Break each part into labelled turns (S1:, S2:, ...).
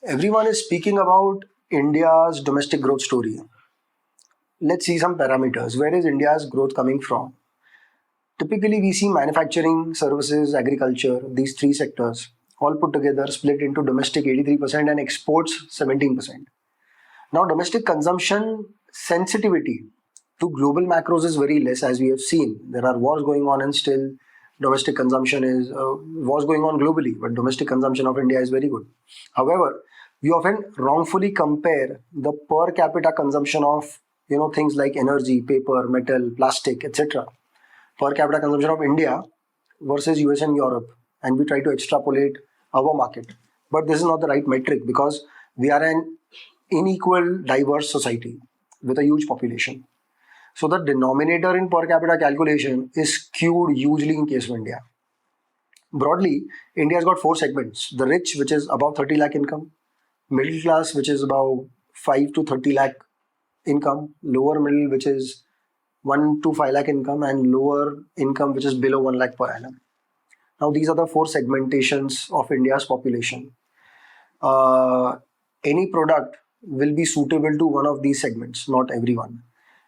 S1: Everyone is speaking about India's domestic growth story. Let's see some parameters. Where is India's growth coming from? Typically, we see manufacturing, services, agriculture, these three sectors all put together split into domestic 83% and exports 17%. Now, domestic consumption sensitivity to global macros is very less, as we have seen. There are wars going on, and still domestic consumption is wars going on globally, but domestic consumption of India is very good. However, we often wrongfully compare the per capita consumption of things like energy, paper, metal, plastic, etc. Per capita consumption of India versus US and Europe, and we try to extrapolate our market. But this is not the right metric because we are an unequal, diverse society with a huge population. So the denominator in per capita calculation is skewed hugely in case of India. Broadly, India has got four segments: the rich, which is above 30 lakh income; middle class, which is about 5 to 30 lakh income; lower middle, which is 1 to 5 lakh income; and lower income, which is below 1 lakh per annum. Now, these are the four segmentations of India's population. Any product will be suitable to one of these segments, not everyone.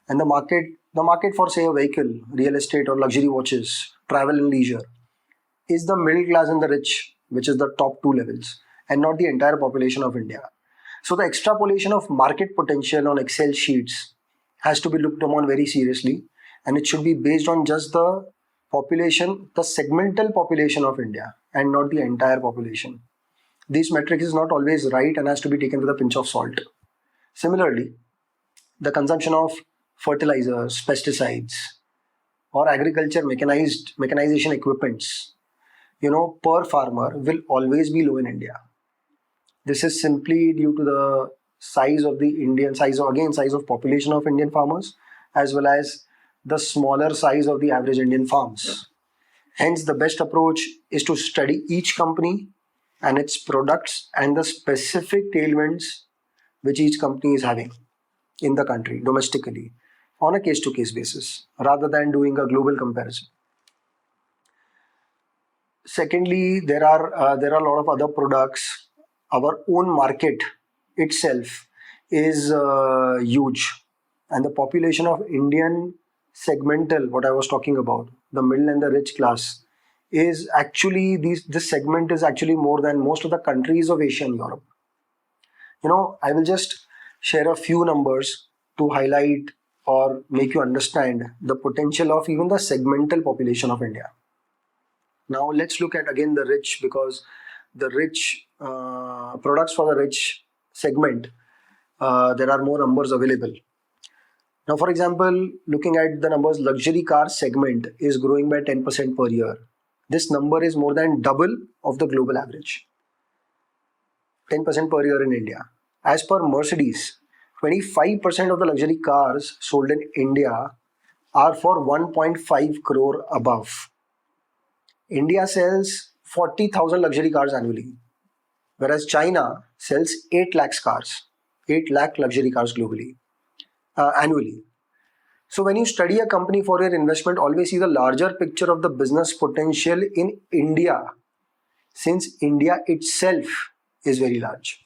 S1: And the market for say a vehicle, real estate or luxury watches, travel and leisure is the middle class and the rich, which is the top two levels, and not the entire population of India. So the extrapolation of market potential on Excel sheets has to be looked upon very seriously, and it should be based on just the population, the segmental population of India, and not the entire population. This metric is not always right and has to be taken with a pinch of salt. Similarly, the consumption of fertilizers, pesticides, or agriculture mechanization equipments, per farmer will always be low in India. This is simply due to the size of population of Indian farmers, as well as the smaller size of the average Indian farms. Hence, the best approach is to study each company and its products and the specific tailwinds which each company is having in the country domestically on a case-to-case basis rather than doing a global comparison. Secondly, there are a lot of other products. Our own market itself is huge, and the population of Indian segmental, what I was talking about, the middle and the rich class, is actually this segment is actually more than most of the countries of Asia and Europe. I will just share a few numbers to highlight or make you understand the potential of even the segmental population of India. Now let's look at again the rich, because the rich products for the rich segment, there are more numbers available. Now, for example, looking at the numbers, luxury car segment is growing by 10% per year. This number is more than double of the global average. 10% per year in India. As per Mercedes, 25% of the luxury cars sold in India are for 1.5 crore above. India sells 40,000 luxury cars annually, whereas China sells 8 lakh cars, 8 lakh luxury cars globally, annually. So when you study a company for your investment, always see the larger picture of the business potential in India, since India itself is very large.